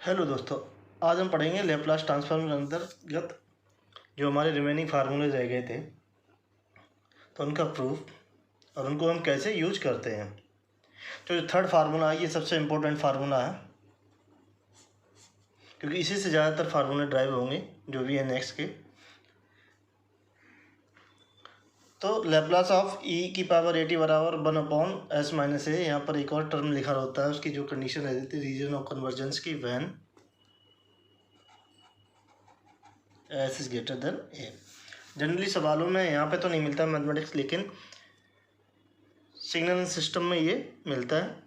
Hello दोस्तों, आज हम पढ़ेंगे लैपलास ट्रांसफॉर्म के अंतर्गत जो हमारे रिमेनिंग फार्मूले रह गए थे तो उनका प्रूफ और उनको हम कैसे यूज करते हैं। तो जो थर्ड फार्मूला है ये सबसे इम्पोर्टेंट फार्मूला है क्योंकि इसी से ज़्यादातर फार्मूले ड्राइव होंगे जो भी है नेक्स्ट के। तो लैपलास ऑफ ई की पावर एटी बराबर 1/s-a। यहाँ पर एक और टर्म लिखा होता है, उसकी जो कंडीशन रहती थी रीजन ऑफ कन्वर्जेंस की, when S is greater than A. Generally सवालों में यहाँ पे तो नहीं मिलता मैथमेटिक्स, लेकिन सिग्नल सिस्टम में ये मिलता है।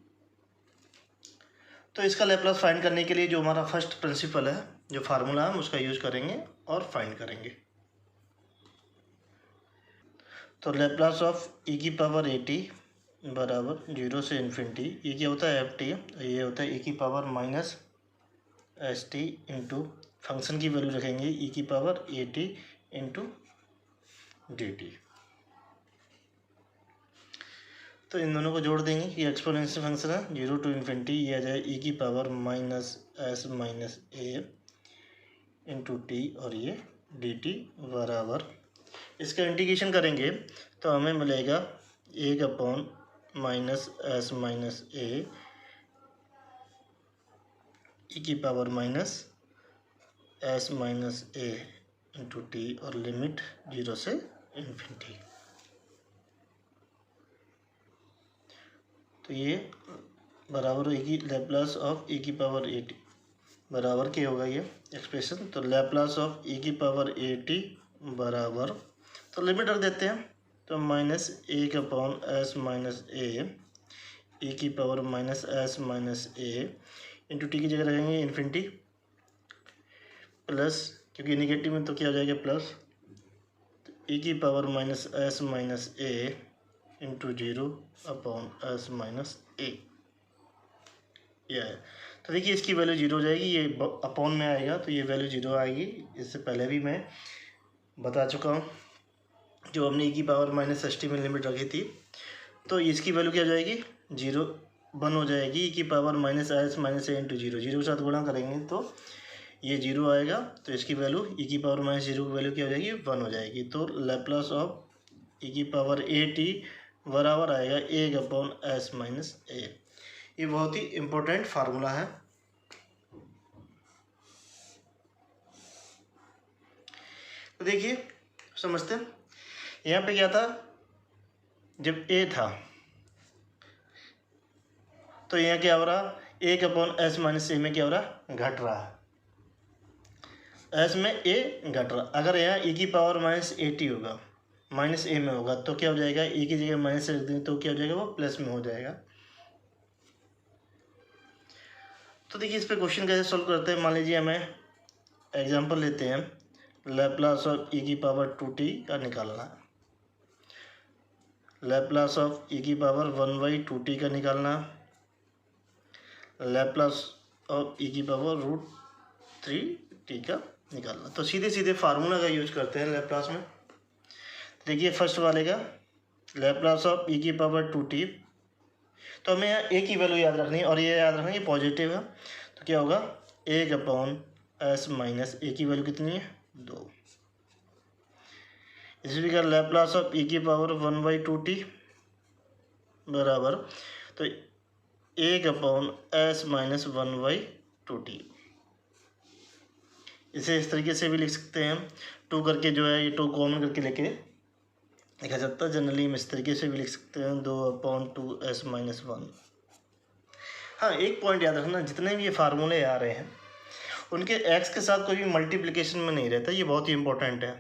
तो इसका लैपलास फाइंड करने के लिए जो हमारा फर्स्ट प्रिंसिपल है, जो फार्मूला है, हम उसका यूज करेंगे और फाइंड करेंगे। तो लैपलास ऑफ ई की पावर एटी बराबर 0 से इन्फिनिटी, ये क्या होता है एफ टी, ये होता है ई की power minus s t into function की वैल्यू रखेंगे ई की power eighty into D T. तो इन दोनों को जोड़ देंगे, ये एक्सपोनेंशियल फंक्शन है 0 to इन्फिनिटी, ये आ जाए ई की पावर माइनस एस माइनस ए इंटू टी और ये डी टी बराबर, इसका इंटीग्रेशन करेंगे तो हमें मिलेगा 1/माइनस एस माइनस ए ई की पावर माइनस एस माइनस ए इंटू टी और लिमिट 0 से इन्फिनिटी। तो ये बराबर होगी लैपलास ऑफ ई की पावर एटी बराबर क्या होगा ये एक्सप्रेशन। तो लैपलास ऑफ ई की पावर एटी बराबर, तो लिमिट रख देते हैं, तो माइनस 1/s माइनस ए ई की पावर माइनस एस माइनस ए इंटू टी की जगह रखेंगे इन्फिनिटी प्लस, क्योंकि निगेटिव में तो क्या हो जाएगा प्लस, तो ई की पावर माइनस एस माइनस ए इंटू 0/s माइनस ए। यह है, तो देखिए इसकी वैल्यू 0 हो जाएगी, ये अपॉन में आएगा तो ये वैल्यू 0 आएगी। इससे पहले भी मैं बता चुका हूँ, जो हमने ई की पावर माइनस एस टी में लिमिट रखी थी, तो इसकी वैल्यू क्या हो जाएगी 1 हो जाएगी। ई की पावर माइनस एस माइनस ए इंटू 0 के साथ गुणा करेंगे तो ये 0 आएगा, तो इसकी वैल्यू ई की पावर माइनस 0 की वैल्यू क्या हो जाएगी 1 हो जाएगी। तो लैपलास ऑफ ई की पावर ए टी बराबर आएगा 1/s माइनस ए। ये बहुत ही इम्पोर्टेंट फार्मूला है। तो देखिए समझते हैं, यहाँ पे क्या था, जब ए था तो यहाँ क्या हो रहा 1/s माइनस ए में क्या हो रहा घट रहा है, एस में ए घट रहा। अगर यहाँ ई की पावर माइनस एटी होगा, माइनस ए में होगा, तो क्या हो जाएगा ई की जगह माइनस रख देंगे तो क्या हो जाएगा वो प्लस में हो जाएगा। तो देखिए इस पे क्वेश्चन कैसे सॉल्व करते हैं। मान लीजिए हमें एग्जांपल लेते हैं, लैपलास ऑफ ई की पावर 2t का निकालना है, लैपलास ऑफ ई की पावर 1/2t का निकालना, लैपलास ऑफ ई की पावर √3t का निकालना। तो सीधे सीधे फार्मूला का यूज करते हैं लैपलास में। देखिए फर्स्ट वाले का लैपलास ऑफ ई की पावर 2t, तो हमें यहाँ ए की वैल्यू याद रखनी है और ये याद रखना ये पॉजिटिव है, तो क्या होगा 1/s माइनस ए की वैल्यू कितनी है 2। इसी प्रकार लैपलास ऑफ ई की पावर 1/2t बराबर, तो 1/s माइनस 1/2t। इसे इस तरीके से भी लिख सकते हैं, 2 करके जो है ये 2 कॉमन करके लेके लिखा जाता है। जनरली हम इस तरीके से भी लिख सकते हैं 2/2s माइनस 1। हाँ एक पॉइंट याद रखना, जितने भी ये फार्मूले आ रहे हैं उनके एक्स के साथ कोई भी मल्टीप्लिकेशन में नहीं रहता, ये बहुत ही इंपॉर्टेंट है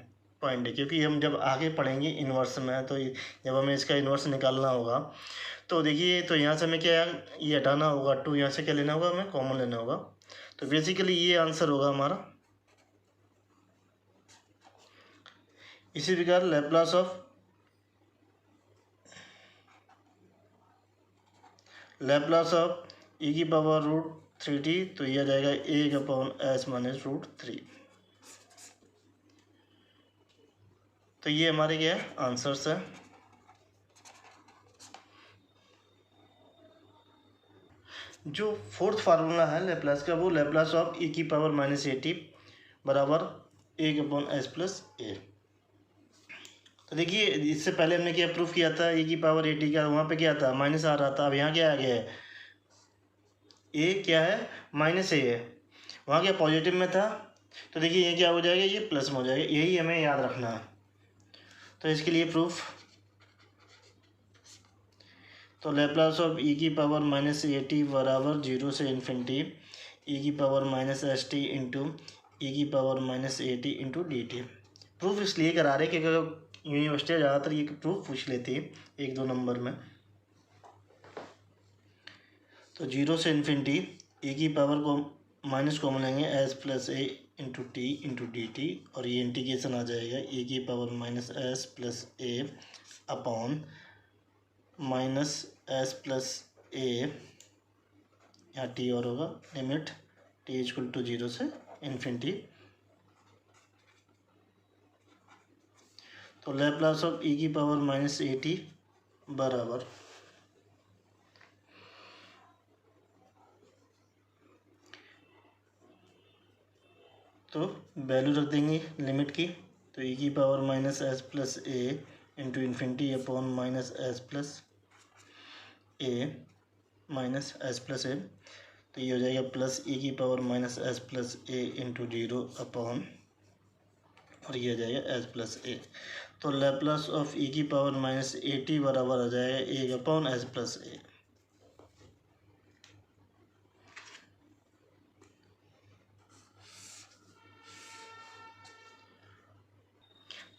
पॉइंट है, क्योंकि हम जब आगे पढ़ेंगे इन्वर्स में, तो जब हमें इसका इन्वर्स निकालना होगा तो देखिए, तो यहाँ से हमें क्या ये हटाना होगा 2, यहाँ से क्या लेना होगा हमें कॉमन लेना होगा, तो बेसिकली ये आंसर होगा हमारा। इसी प्रकार लैपलास ऑफ ई की पावर √3t, तो यह आ जाएगा 1/s माइनस √3। तो ये हमारे क्या है आंसर्स है। जो फोर्थ फार्मूला है लेप्लास का, वो लेप्लास ऑफ ई की पावर माइनस ए टी बराबर 1/s+a। तो देखिए इससे पहले हमने क्या प्रूफ किया था, ए की पावर ए टी का वहाँ पे क्या था, माइनस आ रहा था। अब यहाँ क्या आ गया है, ए क्या है, माइनस ए है, वहाँ क्या पॉजिटिव में था। तो देखिए ये क्या हो जाएगा, ये प्लस में हो जाएगा, यही हमें याद रखना है। तो इसके लिए प्रूफ, तो लेप्लास ऑफ ई की पावर माइनस ए टी बराबर 0 से इन्फिनिटी ई की power minus s t into e की power minus a t into D t. Proof इसलिए करा रहे कि यूनिवर्सिटी ज़्यादातर ये प्रूफ पूछ लेती है 1-2 नंबर में। तो 0 से इन्फिनिटी ए की पावर को माइनस कॉमन लेंगे, S plus A into T into D T, और ये इंटीग्रेशन आ जाएगा ए की power minus S plus A upon minus S plus A, यहाँ टी और होगा, लिमिट टी इक्वल टू 0 से इन्फिनिटी। तो लैप्लास ऑफ ई की पावर माइनस ए टी बराबर, तो वैल्यू रख देंगे लिमिट की, तो ई की power minus S plus A into infinity upon minus S plus A minus S plus A, तो ये हो जाएगा प्लस ई की power minus S plus A into 0 upon, और ये हो जाएगा एस प्लस ए। तो लैप्लास ऑफ ई की पावर माइनस ए टी बराबर आ जाएगा 1/s+a।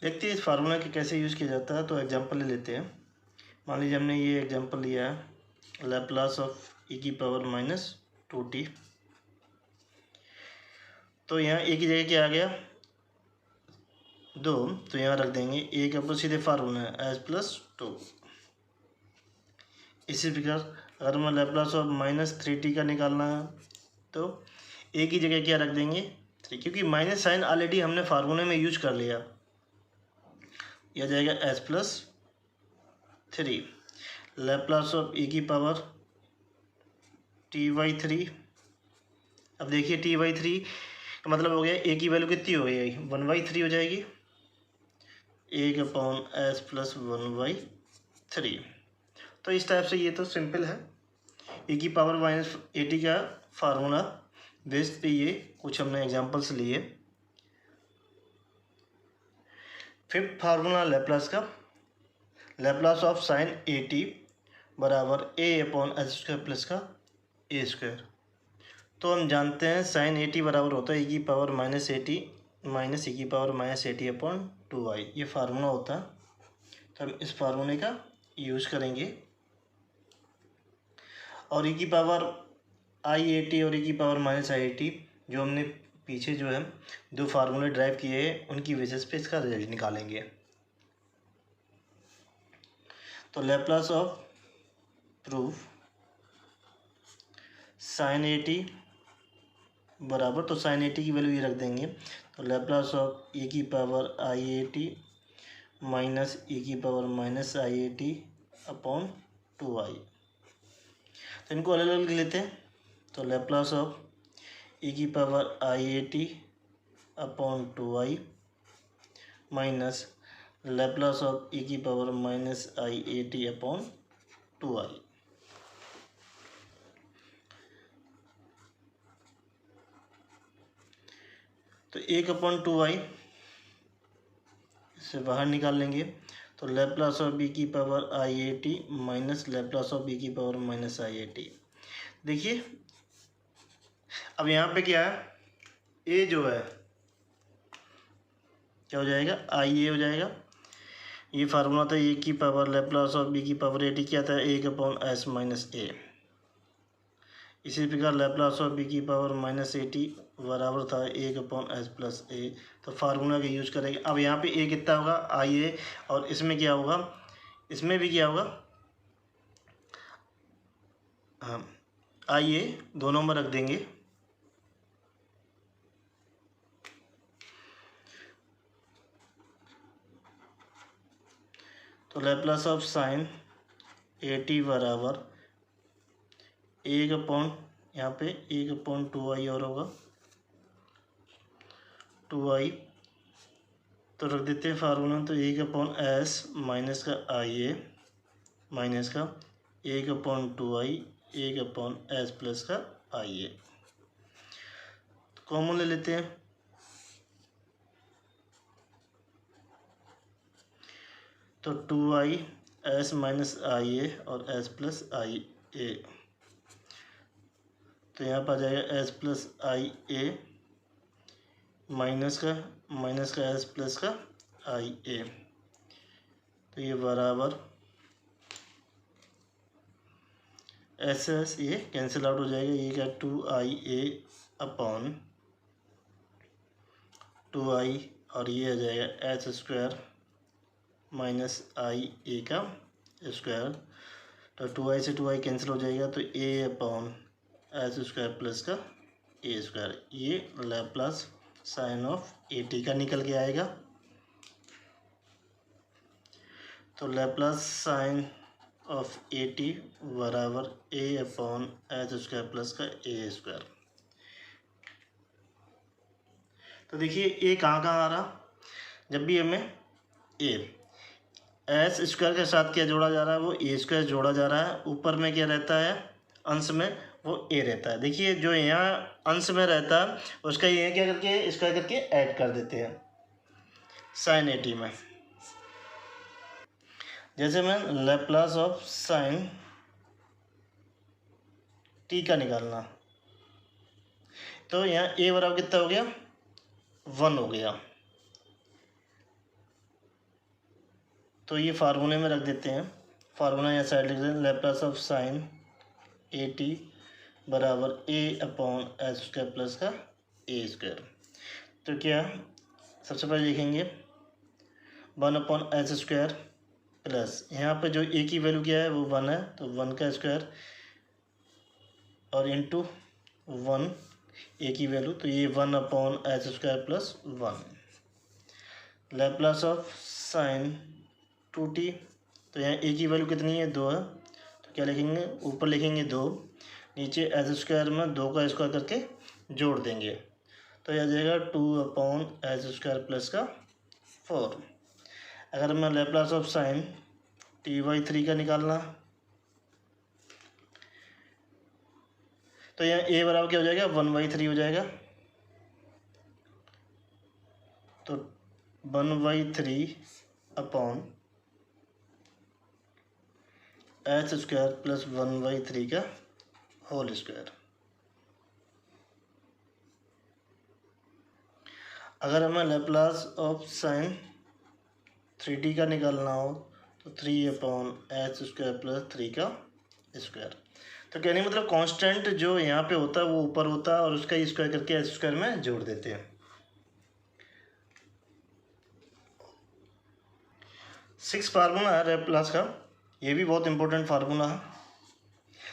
देखते हैं इस फार्मूला के कैसे यूज़ किया जाता है। तो एग्जांपल ले लेते हैं। मान लीजिए हमने ये एग्जांपल लिया है, लैप्लास ऑफ ई की पावर माइनस 2t। तो यहाँ ए की जगह क्या आ गया, 2, तो यहाँ रख देंगे ए का तो सीधे फार्मूला है s+2। इसी प्रकार अगर हमें लैप्लास ऑफ माइनस 3t का निकालना है तो ए की जगह क्या रख देंगे 3, क्योंकि माइनस साइन ऑलरेडी हमने फार्मूले में यूज कर लिया, यह जाएगा s+3। लैप्लास ऑफ ई की पावर t/3। अब देखिए t/3 का मतलब हो गया ए की वैल्यू कितनी हो गई, 1/3 हो जाएगी, 1/s+1/3। तो इस टाइप से ये तो सिंपल है। ए की पावर माइनस ए टी का फार्मूला बेस पे ये कुछ हमने एग्जांपल्स लिए। फिफ्थ फार्मूला लैप्लास का, Laplace of sine A T बराबर a/s² प्लस का a²। तो हम जानते हैं साइन ए टी बराबर होता है e की power minus a T minus e की power minus a T upon 2i, ये फार्मूला होता है। तो हम इस फार्मूले का यूज़ करेंगे, और e की पावर आई ए टी और e की power minus I A T जो हमने पीछे जो है 2 फार्मूले ड्राइव किए हैं उनकी बेसिस पे इसका रिजल्ट निकालेंगे। तो Laplace of proof sine A T बराबर, तो साइन ए टी की वैल्यू ये रख देंगे, तो लैप्लास ऑफ e की power I A T minus e की power minus I A T upon 2i। तो इनको अलग अलग लेते हैं। तो लैप्लास ऑफ e की power I A T upon 2i minus Laplace of e की power minus I A T upon 2i। तो 1/2i से बाहर निकाल लेंगे, तो लैप्लास ऑफ बी की power I A T minus Laplace of B की power minus I A T. देखिए अब यहाँ पे क्या है, ए जो है क्या हो जाएगा, आई ए हो जाएगा। ये फार्मूला था ए की पावर लैप्लास ऑफ बी की पावर ए टी, क्या था 1/s माइनस ए। इसी प्रकार लैप्लास ऑफ बी की पावर माइनस ए टी बराबर था 1/s प्लस ए। तो फार्मूला का यूज करेंगे। अब यहाँ पे ए कितना होगा, आई ए, और इसमें क्या होगा, इसमें भी क्या होगा, हाँ आई ए दोनों में रख देंगे। तो Laplace of sine A T बराबर एक अपॉन यहाँ पे 1/2i और होगा 2i, तो रख देते हैं फार्मूला। तो 1/s माइनस का IA माइनस का 1/2i 1/s प्लस का IA, कॉमन ले लेते हैं। तो 2i s माइनस IA और s प्लस IA, तो यहाँ पर आ जाएगा s प्लस IA माइनस का s प्लस का IA, तो ये बराबर ये कैंसिल आउट हो जाएगा। ये क्या 2IA अपॉन 2i और ये आ जाएगा h स्क्वायर माइनस IA का स्क्वायर, तो 2i से 2i कैंसिल हो जाएगा, तो a upon H square plus का ए स्क्वायर, ये लैप्लास साइन ऑफ AT का निकल के आएगा। तो लैप्लास साइन ऑफ AT बराबर a upon H square plus का ए स्क्वायर। तो देखिए ए कहाँ आ रहा, जब भी हमें ए एस स्क्वायर के साथ क्या जोड़ा जा रहा है, वो ए स्क्वायर जोड़ा जा रहा है। ऊपर में क्या रहता है, अंश में वो ए रहता है। देखिए जो यहाँ अंश में रहता है उसका ये क्या करके स्क्वायर करके ऐड कर देते हैं साइन AT में। जैसे मैं लैप्लास ऑफ साइन T का निकालना, तो यहाँ a बराबर कितना हो गया, 1 हो गया। तो ये फार्मूले में रख देते हैं, फार्मूला यहाँ साइड लिख देते हैं। लैप्लास ऑफ साइन AT बराबर a upon H square plus का ए स्क्वायर। तो क्या सबसे पहले लिखेंगे 1/h स्क्वायर प्लस, यहाँ पे जो a की वैल्यू क्या है वो 1 है, तो 1 का स्क्वायर और इंटू 1 a की वैल्यू, तो ये 1/h square plus 1। Laplace of sine 2t, तो यहाँ a की वैल्यू कितनी है, 2 है, तो क्या लिखेंगे, ऊपर लिखेंगे 2, नीचे एच स्क्वायर में 2 का स्क्वायर करके जोड़ देंगे, तो यह आ जाएगा 2/h स्क्वायर प्लस का 4। अगर मैं लैप्लास ऑफ साइन T/3 का निकालना, तो यहाँ a बराबर क्या हो जाएगा, 1/3 हो जाएगा। तो 1/3 अपॉन एच स्क्वायर प्लस 1/3 का होल स्क्वायर। अगर हमें लैप्लास ऑफ साइन 3t का निकालना हो, तो 3/h स्क्वायर प्लस 3 का स्क्वायर। तो कहने मतलब कांस्टेंट जो यहाँ पे होता है वो ऊपर होता है और उसका स्क्वायर करके एच स्क्वायर में जोड़ देते हैं। 6 फार्मूला है लैप्लास का, ये भी बहुत इंपॉर्टेंट फार्मूला है।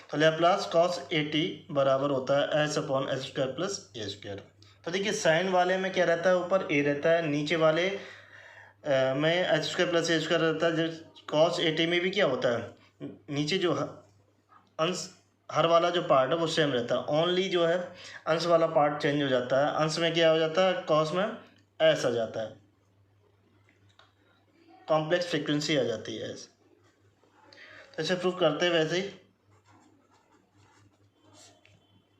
तो लैप्लास कॉस AT बराबर होता है H upon H square plus A square. तो देखिए साइन वाले में क्या रहता है, ऊपर a रहता है, नीचे वाले में H square plus A square रहता है। जब कॉस AT में भी क्या होता है, नीचे जो अंश हर वाला जो पार्ट है वो सेम रहता है, ओनली जो है अंश वाला पार्ट चेंज हो जाता है। अंश में क्या हो जाता है, कॉस में एस आ जाता है, कॉम्प्लेक्स फ्रीक्वेंसी आ जाती है एस। तो इसे प्रूव करते हैं वैसे ही।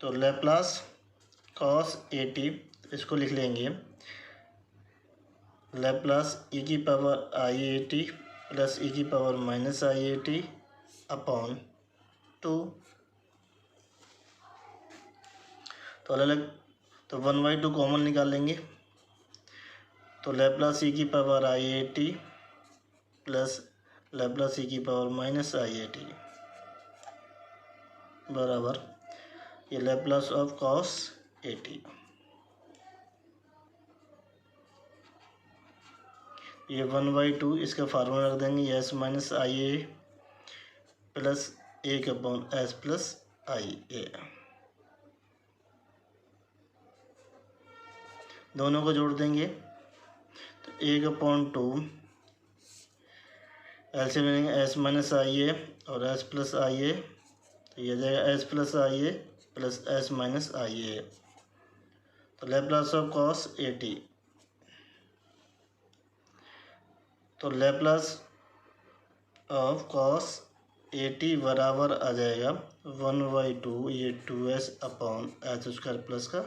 तो लैप्लास कॉस AT, इसको लिख लेंगे लैप्लास e की पावर IAT प्लस e की पावर माइनस IAT अपॉन 2। तो अलग अलग, तो 1/2 कॉमन निकाल लेंगे, तो लैप्लास e की power IAT plus Laplace e की पावर माइनस IAT बराबर ये लैप्लास ऑफ कॉस AT। ये 1/2 इसका फार्मूला रख देंगे, S minus IA plus 1/s plus IA, दोनों को जोड़ देंगे, तो 1/2 एलसीएम लेंगे, एस माइनस IA और एस प्लस IA, तो ये आ जाएगा S plus I A plus S minus I A. तो Laplace of cos A T, तो Laplace of cos A T बराबर आ जाएगा 1/2 ये 2s upon H square plus का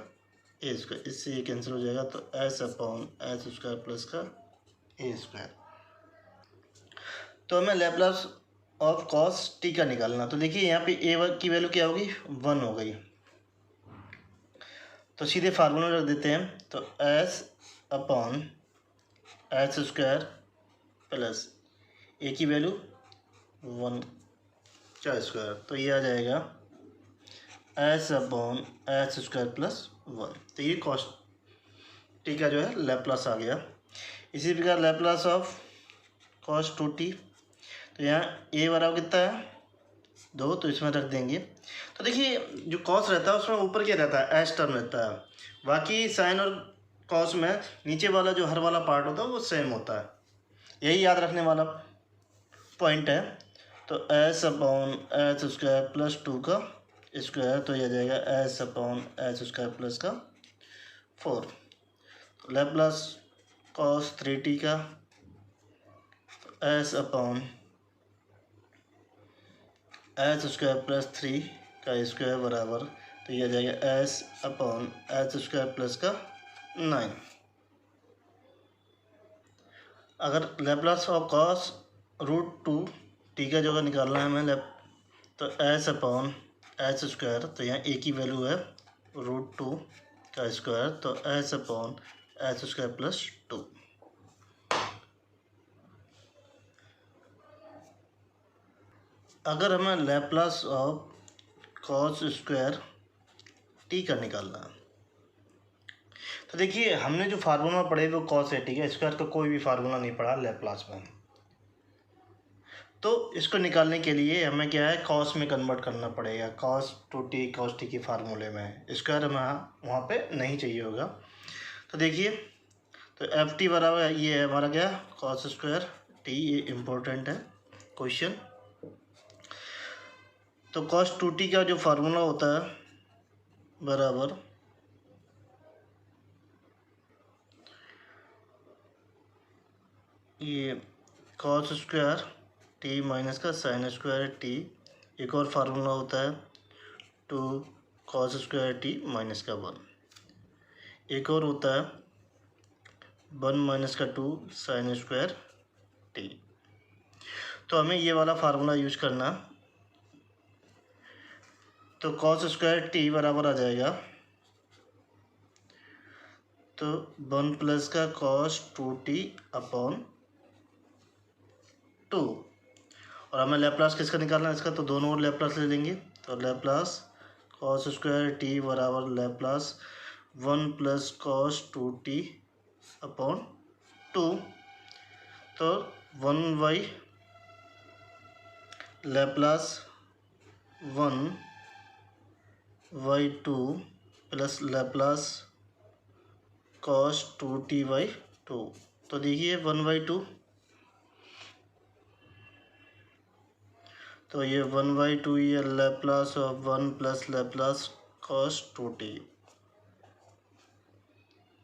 ए स्क्वायर, इससे ये कैंसिल हो जाएगा तो S upon H square plus का ए स्क्वायर। तो हमें लैप्लास ऑफ कॉस टी का निकालना। तो देखिए यहाँ पे ए की वैल्यू क्या होगी 1 हो गई, तो सीधे फार्मूला रख देते हैं। तो S upon H square plus A की वैल्यू 1 का स्क्वायर, तो ये आ जाएगा S upon H square plus 1। तो ये कॉस टी का जो है लैप्लास आ गया। इसी प्रकार लैप्लास ऑफ कॉस 2t, तो यहाँ ए बराबर कितना है 2, तो इसमें रख देंगे। तो देखिए जो कॉस रहता है उसमें ऊपर क्या रहता है एस टर्म रहता है, बाकी साइन और कॉस में नीचे वाला जो हर वाला पार्ट होता है वो सेम होता है, यही याद रखने वाला पॉइंट है। तो S upon H square plus 2 का स्क्वायर, तो यह जाएगा S upon H square plus का 4। तो लैप्लास कॉस 3t का S upon H square plus 3 का स्क्वायर बराबर, तो यह जाएगा S upon H square plus का 9। अगर लैप्लास ऑफ कॉस √2t का जो निकालना है हमें तो एस अपॉन एच स्क्वायर, तो यहाँ ए की वैल्यू है √2 का स्क्वायर, तो S upon H square plus 2। अगर हमें Laplace of cos square T का निकालना है, तो देखिए हमने जो फार्मूला पढ़े वो कॉस ए टी का, स्क्वायर का कोई भी फार्मूला नहीं पढ़ा लैप्लास में। तो इसको निकालने के लिए हमें क्या है कॉस में कन्वर्ट करना पड़ेगा, कॉस 2t कॉस टी के फार्मूले में। स्क्वायर हमें वहाँ पे नहीं चाहिए होगा। तो देखिए तो एफ टी बराबर ये है हमारा क्या कॉस स्क्वायर टी, ये इम्पोर्टेंट है क्वेश्चन। तो कॉस 2t का जो फार्मूला होता है बराबर ये कॉस स्क्वायर टी माइनस का साइन स्क्वायर टी। एक और फार्मूला होता है 2 कॉस स्क्वायर टी माइनस का 1। एक और होता है 1 माइनस का 2 साइन स्क्वायर टी। तो हमें ये वाला फार्मूला यूज करना। तो कॉस स्क्वायर टी बराबर आ जाएगा तो 1 प्लस का कॉस 2t अपॉन 2। और हमें लैप्लास किसका निकालना है इसका, तो दोनों ओर लैप्लास ले लेंगे। तो लैप्लास कॉस स्क्वायर टी बराबर Laplace 1 plus cos 2t upon 2। तो 1 Laplace 1/2 plus Laplace cos 2t/2। तो देखिए 1/2, तो ये 1/2 ये Laplace of 1 plus Laplace cos 2t।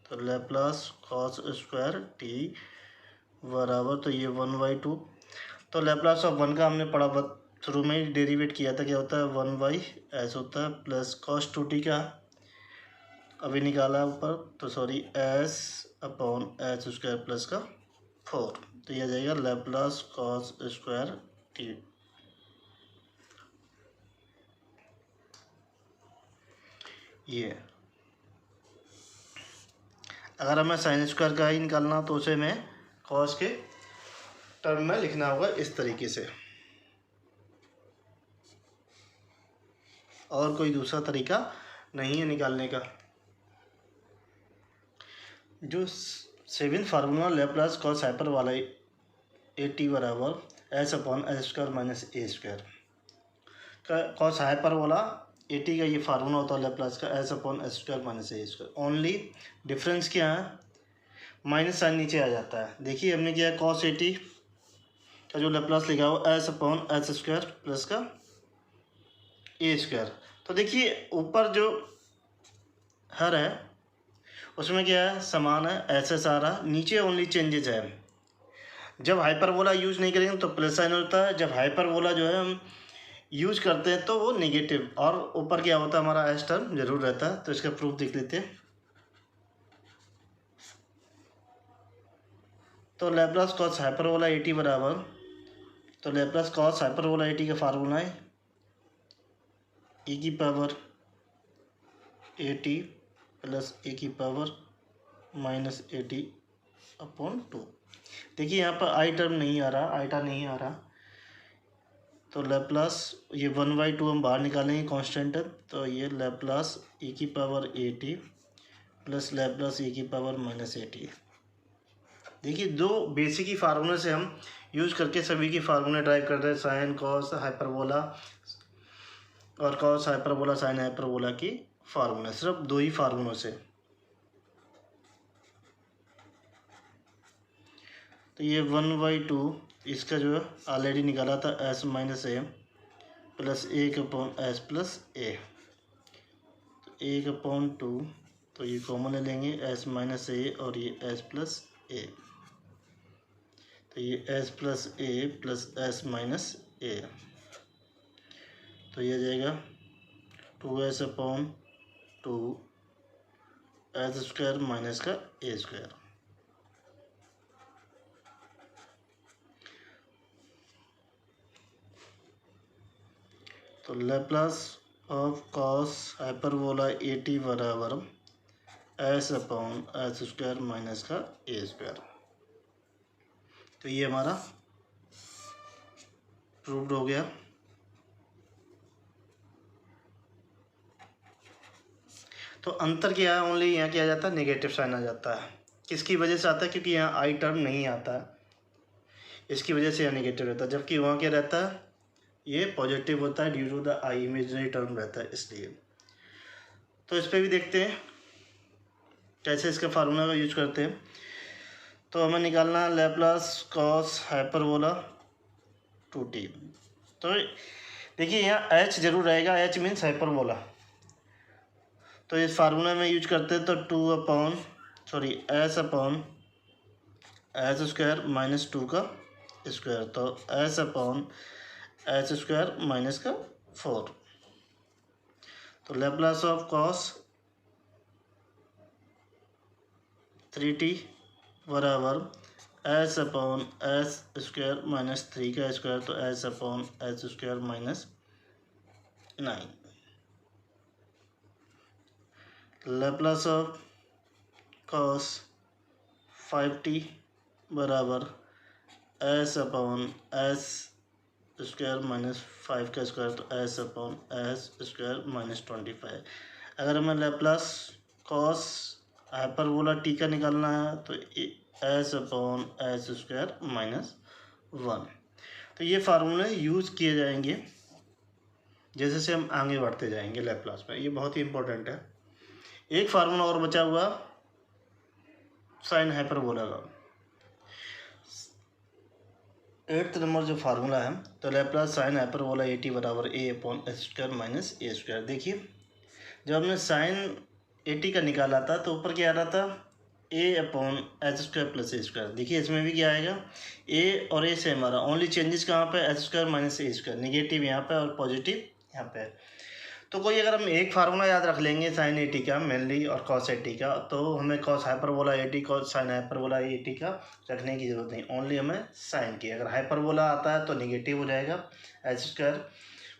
तो लैप्लास कॉस स्क्वायर टी बराबर, तो ये 1/2। तो लैप्लास ऑफ 1 का हमने पढ़ा शुरू में ही डेरिवेट किया था, क्या होता है 1/s होता है प्लस कॉस 2t का अभी निकाला ऊपर, तो sorry s upon H square plus का 4। तो यह जाएगा लैप्लास कॉस स्क्वायर टी। ये अगर हमें साइन स्क्वायर का ही निकालना तो उसे मैं कॉस के टर्म में लिखना होगा इस तरीके से, और कोई दूसरा तरीका नहीं है निकालने का। जो 7 फार्मूला लैप्लास कॉस हाइपर वाला ए टी बराबर S upon H square minus A square का कॉस हाइपर वाला ए टी का ये फार्मूला होता है लैप्लास का S upon H square minus A square. Only difference क्या है माइनस साइन नीचे आ जाता है। देखिए हमने किया कॉस ए टी का जो लैप्लास लिखा हो S upon H square plus का ए स्क्वायर। तो देखिए ऊपर जो हर है उसमें क्या है, समान है, एस एस आ रहा, नीचे ओनली चेंजेस है। जब हाइपरबोला यूज नहीं करेंगे तो प्लस साइन होता है, जब हाइपरबोला जो है हम यूज करते हैं तो वो नेगेटिव, और ऊपर क्या होता है हमारा एस टर्म जरूर रहता है। तो इसका प्रूफ देख लेते हैं। तो Laplace cos hyperbola A T बराबर, तो Laplace cos hyperbola A T का फार्मूला है e की power A T plus A की power minus a T upon 2। देखिए यहाँ पर आई टर्म नहीं आ रहा, आईटा नहीं आ रहा, तो लैप्लास ये 1/2 हम बाहर निकालेंगे, कांस्टेंट है, तो ये लैप्लास e की power A T plus Laplace e की पावर माइनस ए टी। देखिए दो बेसिक ही फार्मूले से हम यूज करके सभी की फार्मूले ड्राइव कर रहे हैं, साइन कॉस हाइपरबोला और कॉस हाइपरबोला साइन हाइपरबोला की फार्मूला, सिर्फ दो ही फार्मूलों से। तो ये 1/2 इसका जो है ऑलरेडी निकाला था, एस माइनस ए प्लस एक अपॉन एस प्लस ए, तो 1/2, तो ये कॉमन ले लेंगे, एस माइनस ए और ये एस प्लस ए, तो ये एस प्लस ए प्लस एस माइनस ए, तो ये आ जाएगा 2s/2 एस स्क्वायर माइनस का ए स्क्वायर। तो Laplace of cos hyperbola A T बराबर s/s स्क्वायर माइनस का ए स्क्वायर। तो ये हमारा प्रूव्ड हो गया। तो अंतर क्या है, ओनली यहाँ क्या आ जाता है, नेगेटिव साइन आ जाता है। किसकी वजह से आता है, क्योंकि यहाँ आई टर्म नहीं आता है, इसकी वजह से यहाँ नेगेटिव रहता है, जबकि वहाँ क्या रहता है, ये पॉजिटिव होता है due to the I imaginary term रहता है, इसलिए। तो इस पर भी देखते हैं कैसे इसका फार्मूला का यूज करते हैं। तो हमें निकालना है लैप्लास कॉस हाइपरबोला 2t। तो देखिए यहाँ h जरूर रहेगा, h मीन्स हाइपरबोला, तो इस फार्मूला में यूज करते हैं, तो s स्क्वायर माइनस 2 का स्क्वायर, तो s स्क्वायर माइनस का 4। तो लैप्लास ऑफ कॉस 3t बराबर s स्क्वायर माइनस 3 का स्क्वायर, तो s square minus 9। Laplace of cos 5t बराबर s स्क्वायर माइनस 5 का स्क्वायर, तो s स्क्वायर माइनस 25। अगर हमें लैप्लास कॉस हाइपरबोला टी का निकालना है तो s स्क्वायर माइनस 1। तो ये फार्मूले यूज़ किए जाएंगे जैसे से हम आगे बढ़ते जाएंगे लैप्लास में, ये बहुत ही इंपॉर्टेंट है। एक फार्मूला और बचा हुआ साइन हाइपरबोला का, 8th नंबर जो फार्मूला है, तो Laplace sine hyperbola A T बराबर a/s square minus A square. देखिए जब हमने साइन ए टी का निकाला था तो ऊपर क्या आ रहा था, a/s square plus A square. देखिए इसमें भी क्या आएगा, a और a सेम आ रहा, ओनली चेंजेस कहाँ पे, S square minus A square, negative यहाँ पे और पॉजिटिव यहाँ पे। तो कोई अगर हम एक फार्मूला याद रख लेंगे साइन ए टी का मेनली और कॉस ए टी का, तो हमें cos hyperbola A T cos sine hyperbola A T का रखने की जरूरत नहीं, ओनली हमें साइन की। अगर हाइपरबोला आता है तो नेगेटिव हो जाएगा, H square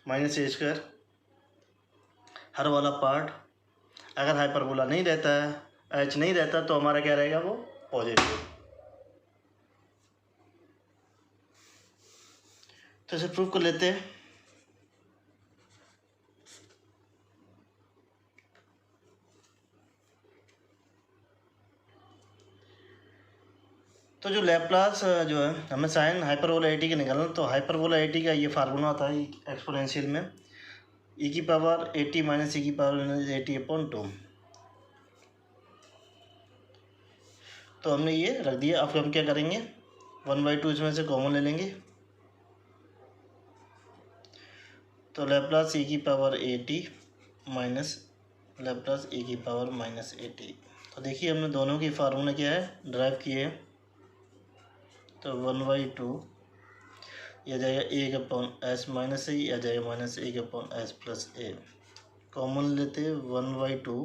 minus A square हर वाला पार्ट। अगर हाइपरबोला नहीं रहता है, एच नहीं रहता, तो हमारा क्या रहेगा, वो पॉजिटिव। तो इसे प्रूव कर लेते हैं। तो जो लैप्लास जो है हमें साइन हाइपरबोला ए टी का निकालना, तो हाइपरबोला ए टी का ये फार्मूला होता है एक्सपोनेंशियल में e की पावर ए टी माइनस e की पावर ए टी अपॉन 2। तो हमने ये रख दिया। अब हम क्या करेंगे, 1/2 इसमें से कॉमन ले लेंगे, तो लैप्लास e की पावर ए टी माइनस लैप्लास e की पावर माइनस ए टी। तो देखिए हमने दोनों की फार्मूला क्या है ड्राइव किए हैं। तो 1/2 यह जाएगा ए अपॉन एस माइनस ए, या जाएगा माइनस ए अपॉन एस प्लस ए। कॉमन लेते 1/2,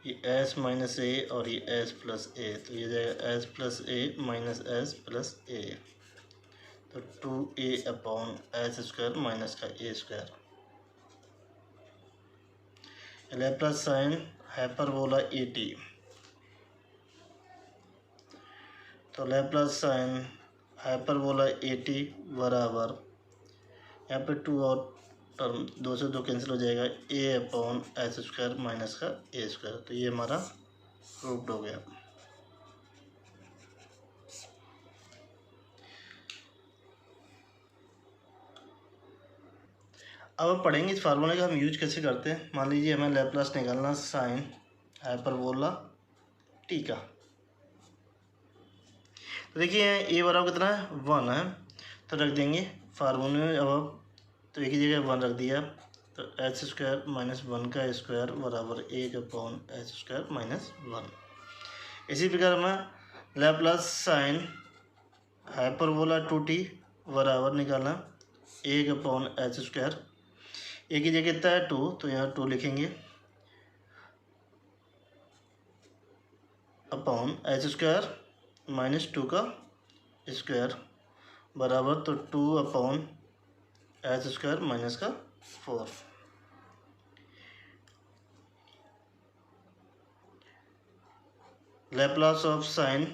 ये एस माइनस ए और ये एस प्लस ए, तो ये जाएगा S plus A minus S plus A. तो 2a upon S square minus का A square. Laplace sine hyperbola A T. तो Laplace sine hyperbola A T बराबर, यहाँ पे 2 और टर्म 2 से 2 कैंसिल हो जाएगा, ए अपॉन एस स्क्वायर माइनस का ए स्क्वायर। तो ये हमारा प्रूव्ड हो गया। अब हम पढ़ेंगे इस फार्मूले का हम यूज कैसे करते हैं। मान लीजिए हमें लैप्लास निकालना साइन हाइपरबोला टी का। तो देखिए ए बराबर कितना है 1 है, तो रख देंगे फार्मूले में। अब तो एक ही जगह 1 रख दिया, तो एच स्क्वायर माइनस 1 का स्क्वायर बराबर 1 अपॉन एच स्क्वायर माइनस 1। इसी प्रकार हमें लैप्लास साइन हाइपरबोला 2t बराबर निकालना 1 अपॉन एच स्क्वायर। एक ही जगह कितना है 2, तो यहाँ 2 लिखेंगे अपॉन एच स्क्वायर माइनस 2 का स्क्वायर बराबर, तो 2 अपॉन एच स्क्वायर माइनस का 4। Laplace of sine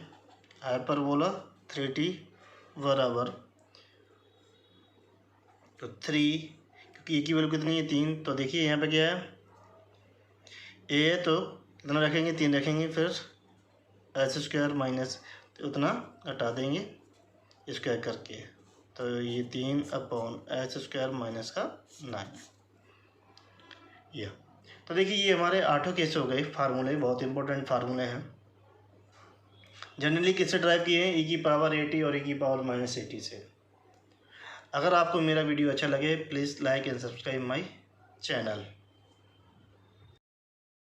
hyperbola 3t बराबर, तो 3, क्योंकि ए की वैल्यू कितनी है 3, तो देखिए यहाँ पे क्या है ए है तो कितना रखेंगे 3 रखेंगे, फिर एच स्क्वायर माइनस तो उतना हटा देंगे स्क्वायर करके, तो ये 3 अपॉन एच स्क्वायर माइनस का 9। यह तो देखिए ये हमारे 8 केस हो गए फार्मूले, बहुत इंपॉर्टेंट फार्मूले हैं। जनरली किससे ड्राइव किए हैं, ई की पावर ए टी और ई की पावर माइनस ए टी से। अगर आपको मेरा वीडियो अच्छा लगे please like and subscribe my channel.